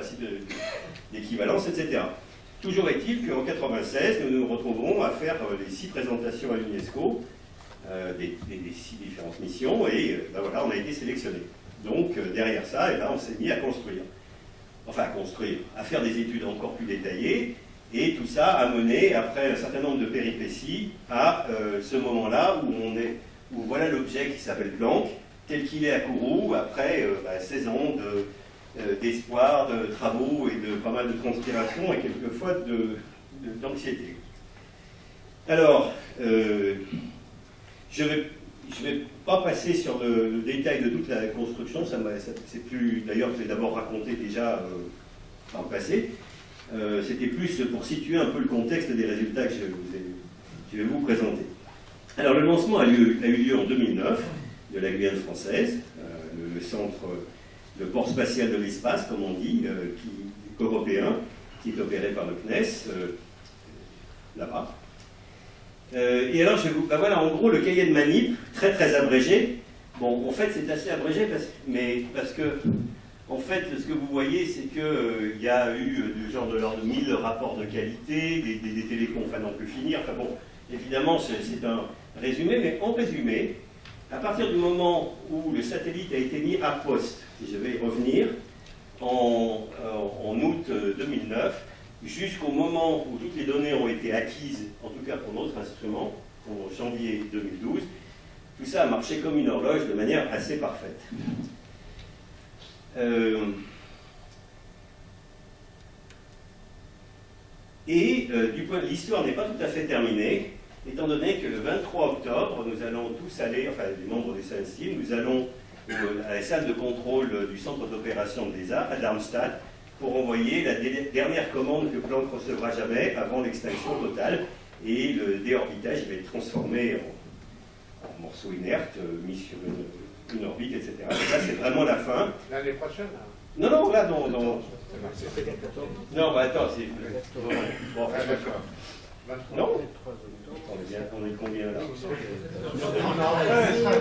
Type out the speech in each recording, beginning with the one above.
principe d'équivalence, etc. Toujours est-il qu'en 1996, nous nous retrouvons à faire les 6 présentations à l'UNESCO, des 6 différentes missions, et ben voilà, on a été sélectionnés. Donc derrière ça, on s'est mis à construire. Enfin à construire, à faire des études encore plus détaillées, et tout ça a mené, après un certain nombre de péripéties, à ce moment-là où voilà l'objet qui s'appelle Planck, tel qu'il est à Kourou, après 16 ans d'espoir, de travaux et de pas mal de transpiration et quelquefois d'anxiété. Alors, je vais pas passer sur le détail de toute la construction, c'est plus, d'ailleurs je l'ai d'abord raconté déjà par le passé, c'était plus pour situer un peu le contexte des résultats que je vais vous présenter. Alors le lancement a eu lieu en 2009 de la Guyane française, le centre, le port spatial de l'espace, comme on dit, européen, qui est opéré par le CNES, là-bas. Et alors, voilà, en gros, le cahier de manip, très très abrégé. Bon, en fait, c'est assez abrégé parce que, en fait, ce que vous voyez, c'est qu'il y a eu du genre de l'ordre de 1000 rapports de qualité, des télécoms, enfin, n'en peut finir. Enfin bon, évidemment, c'est un résumé, mais en résumé, à partir du moment où le satellite a été mis à poste, et je vais y revenir, en août 2009, jusqu'au moment où toutes les données ont été acquises, en tout cas pour notre instrument, en janvier 2012, tout ça a marché comme une horloge de manière assez parfaite. Du point de l'histoire n'est pas tout à fait terminée, étant donné que le 23 octobre, nous allons tous aller, enfin les membres des Science Team, nous allons à la salle de contrôle du centre d'opération de l'ESA à Darmstadt pour envoyer la dernière commande que Planck recevra jamais avant l'extinction totale, et le déorbitage va être transformé en morceaux inertes mis sur une orbite, etc. Et là, c'est vraiment la fin. L'année prochaine, hein. Non, là, non. Non, bah attends, c'est... Bon, enfin, d'accord. Non. On est combien là?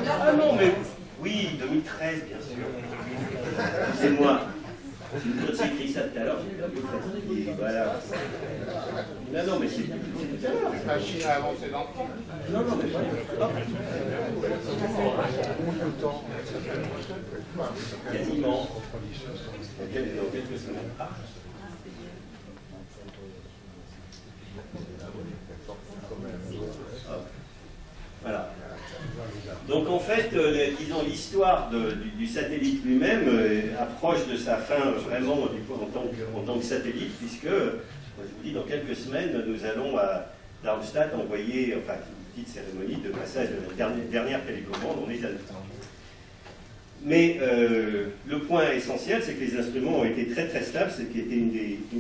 Ah non, mais... Oui, 2013, bien sûr. C'est moi. Quand j'ai écrit ça tout à l'heure, j'ai perdu le fait. Et voilà. Non, mais c'est tout à l'heure. La Chine a avancé dans le temps. Non, mais pas. Quasiment. Dans quelques semaines. Voilà. Donc en fait, disons, l'histoire du satellite lui-même approche de sa fin vraiment en tant que satellite, puisque, je vous dis, dans quelques semaines, nous allons à Darmstadt envoyer, enfin, une petite cérémonie de passage de la dernière télécommande, on est à temps. Mais le point essentiel, c'est que les instruments ont été très très stables, ce qui était une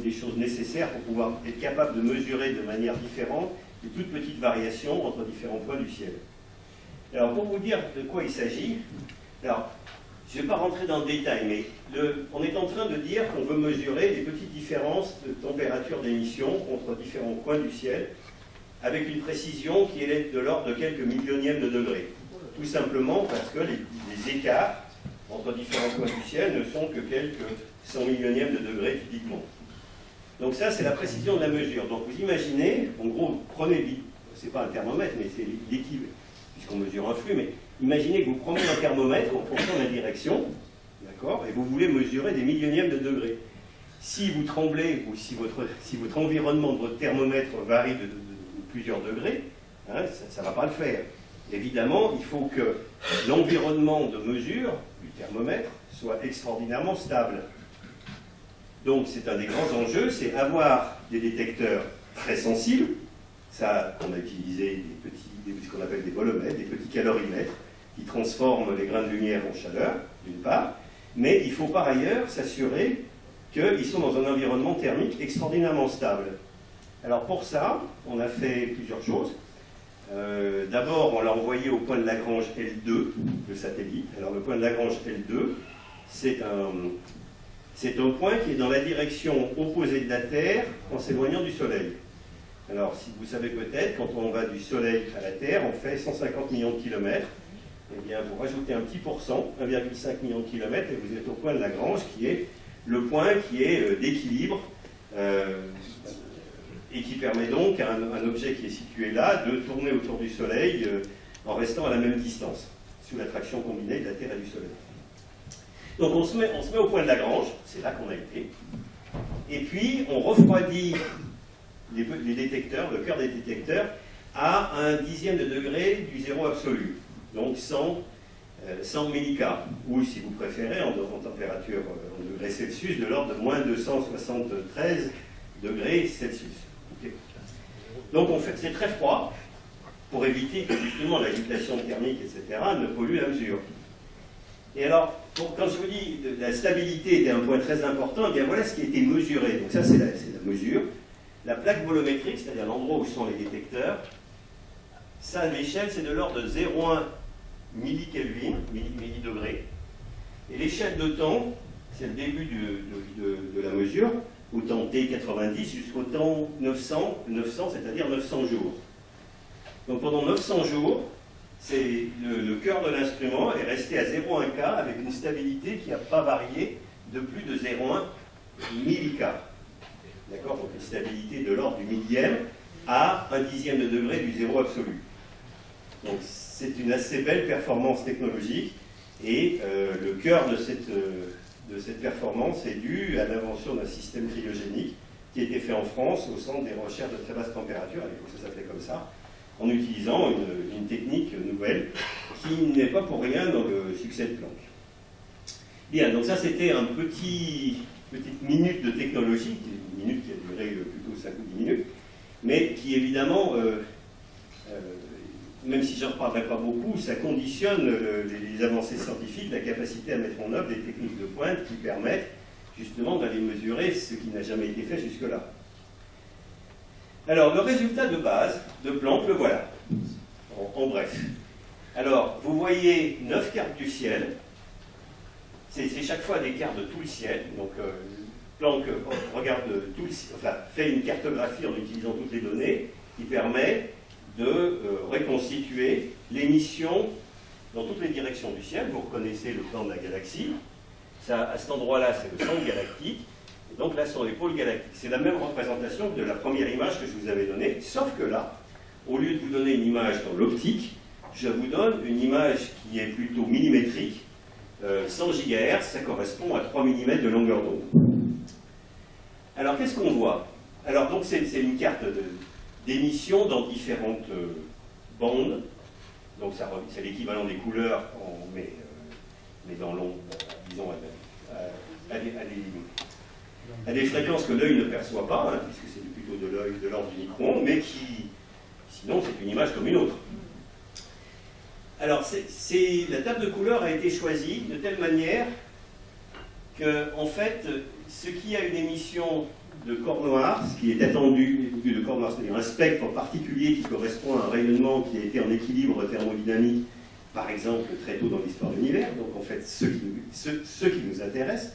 des choses nécessaires pour pouvoir être capable de mesurer de manière différente de toutes petites variations entre différents points du ciel. Alors, pour vous dire de quoi il s'agit, alors, je ne vais pas rentrer dans le détail, mais on est en train de dire qu'on veut mesurer des petites différences de température d'émission entre différents points du ciel, avec une précision qui est de l'ordre de quelques millionièmes de degrés. Tout simplement parce que les écarts entre différents points du ciel ne sont que quelques 100 millionièmes de degrés typiquement. Donc ça, c'est la précision de la mesure. Donc vous imaginez, en gros, prenez, c'est pas un thermomètre, mais c'est l'équivalent, puisqu'on mesure un flux, mais imaginez que vous prenez un thermomètre en fonction de la direction, d'accord, et vous voulez mesurer des millionièmes de degrés. Si vous tremblez, ou si votre environnement de votre thermomètre varie de plusieurs degrés, hein, ça ne va pas le faire. Évidemment, il faut que l'environnement de mesure du thermomètre soit extraordinairement stable. Donc c'est un des grands enjeux, c'est avoir des détecteurs très sensibles. Ça, on a utilisé ce qu'on appelle des volumètres, des petits calorimètres, qui transforment les grains de lumière en chaleur, d'une part, mais il faut par ailleurs s'assurer qu'ils sont dans un environnement thermique extraordinairement stable. Alors pour ça, on a fait plusieurs choses. D'abord, on l'a envoyé au point de Lagrange L2, le satellite. Alors le point de Lagrange L2, c'est un point qui est dans la direction opposée de la Terre en s'éloignant du Soleil. Alors, si vous savez peut-être, quand on va du Soleil à la Terre, on fait 150 millions de kilomètres. Eh bien, vous rajoutez un petit pourcent, 1,5 million de kilomètres, et vous êtes au point de Lagrange, qui est le point qui est d'équilibre et qui permet donc à un objet qui est situé là de tourner autour du Soleil en restant à la même distance, sous l'attraction combinée de la Terre et du Soleil. Donc on se met au point de Lagrange, c'est là qu'on a été, et puis on refroidit les détecteurs, le cœur des détecteurs, à 1/10 de degré du zéro absolu, donc 100 millicar, ou si vous préférez, en température en degrés Celsius, de l'ordre de moins 273 degrés Celsius. Okay. Donc c'est très froid, pour éviter que justement l'agitation thermique, etc., ne pollue la mesure. Et alors, quand je vous dis que la stabilité était un point très important, eh bien voilà ce qui a été mesuré. Donc ça, c'est la mesure. La plaque volumétrique, c'est-à-dire l'endroit où sont les détecteurs, ça, l'échelle, c'est de l'ordre de 0,1 millikelvin, millidegrés. Et l'échelle de temps, c'est le début de la mesure, au temps T90 jusqu'au temps 900, c'est-à-dire 900 jours. Donc pendant 900 jours, le cœur de l'instrument est resté à 0,1 K avec une stabilité qui n'a pas varié de plus de 0,1 millicar. D'accord? Donc une stabilité de l'ordre du millième à 1/10 de degré du zéro absolu. Donc c'est une assez belle performance technologique et le cœur de cette performance est dû à l'invention d'un système cryogénique qui a été fait en France au centre des recherches de très basse température, à l'époque ça s'appelait comme ça, en utilisant une technique nouvelle qui n'est pas pour rien dans le succès de Planck. Bien, donc ça c'était une petite minute de technologie, une minute qui a duré plutôt 5 ou 10 minutes, mais qui évidemment, même si j'en reparlerai pas beaucoup, ça conditionne les avancées scientifiques, la capacité à mettre en œuvre des techniques de pointe qui permettent justement d'aller mesurer ce qui n'a jamais été fait jusque-là. Alors, le résultat de base de Planck, le voilà, en bref. Alors, vous voyez 9 cartes du ciel, c'est chaque fois des cartes de tout le ciel, donc Planck regarde tout le ciel, enfin, fait une cartographie en utilisant toutes les données, qui permet de reconstituer l'émission dans toutes les directions du ciel. Vous reconnaissez le plan de la galaxie, ça, à cet endroit-là, c'est le centre galactique, et donc là sont les pôles galactiques. C'est la même représentation que de la première image que je vous avais donnée, sauf que là, au lieu de vous donner une image dans l'optique, je vous donne une image qui est plutôt millimétrique, 100 GHz, ça correspond à 3 mm de longueur d'onde. Alors qu'est-ce qu'on voit? Alors donc c'est une carte d'émission dans différentes bandes, donc c'est l'équivalent des couleurs, mais dans l'onde, disons à des fréquences que l'œil ne perçoit pas, hein, puisque c'est plutôt de l'ordre du micro-ondes, mais qui, sinon, c'est une image comme une autre. Alors, la table de couleurs a été choisie de telle manière que, en fait, ce qui a une émission de corps noir, ce qui est attendu de corps noir, c'est-à-dire un spectre particulier qui correspond à un rayonnement qui a été en équilibre thermodynamique, par exemple, très tôt dans l'histoire de l'univers, donc en fait, ceux qui nous intéressent,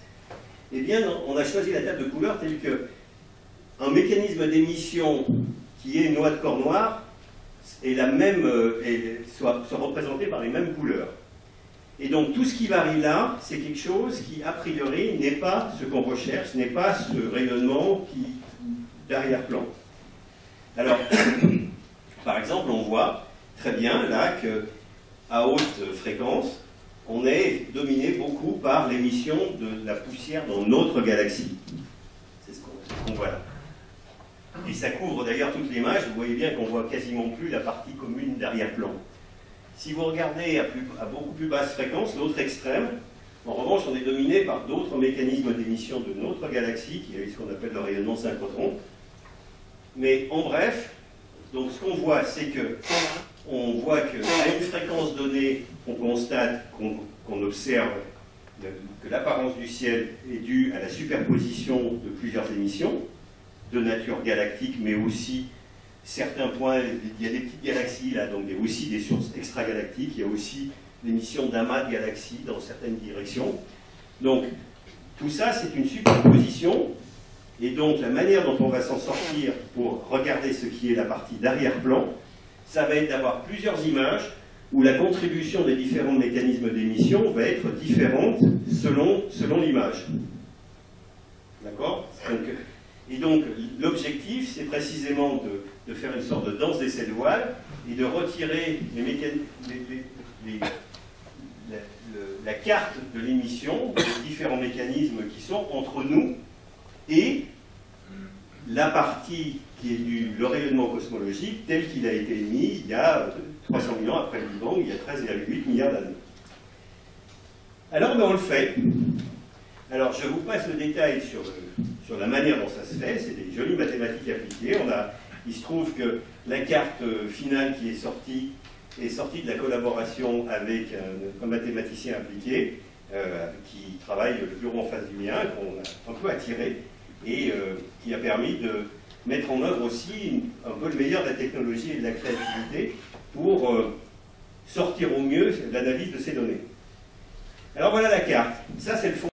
eh bien, on a choisi la table de couleurs telle que un mécanisme d'émission qui est une loi de corps noir est la même, soit représenté par les mêmes couleurs. Et donc tout ce qui varie là, c'est quelque chose qui, a priori, n'est pas ce qu'on recherche, n'est pas ce rayonnement d'arrière-plan. Alors, par exemple, on voit très bien là qu'à haute fréquence, on est dominé beaucoup par l'émission de la poussière dans notre galaxie. C'est ce qu'on voit là. Et ça couvre d'ailleurs toute l'image, vous voyez bien qu'on voit quasiment plus la partie commune d'arrière-plan. Si vous regardez à beaucoup plus basse fréquence, l'autre extrême, en revanche, on est dominé par d'autres mécanismes d'émission de notre galaxie, qui est ce qu'on appelle le rayonnement synchrotron. Mais en bref, donc ce qu'on voit, c'est que on voit qu'à une fréquence donnée, on constate, qu'on observe que l'apparence du ciel est due à la superposition de plusieurs émissions, de nature galactique, mais aussi certains points, il y a des petites galaxies là, donc aussi des sources extragalactiques, il y a aussi l'émission d'amas de galaxies dans certaines directions. Donc, tout ça, c'est une superposition, et donc la manière dont on va s'en sortir pour regarder ce qui est la partie d'arrière-plan, ça va être d'avoir plusieurs images où la contribution des différents mécanismes d'émission va être différente selon l'image. D'accord? Et donc, l'objectif, c'est précisément de faire une sorte de danse d'essai de voile et de retirer la carte de l'émission, les différents mécanismes qui sont entre nous et la partie qui est le rayonnement cosmologique tel qu'il a été émis il y a 300 000 ans après le Big Bang, il y a 13,8 milliards d'années. Alors, on le fait. Alors, je vous passe le détail sur la manière dont ça se fait. C'est des jolies mathématiques appliquées. Il se trouve que la carte finale qui est sortie de la collaboration avec un mathématicien appliqué qui travaille le en face du mien, qu'on a un peu attiré, et qui a permis de mettre en œuvre aussi un peu le meilleur de la technologie et de la créativité pour sortir au mieux l'analyse de ces données. Alors voilà la carte. Ça, c'est le fond.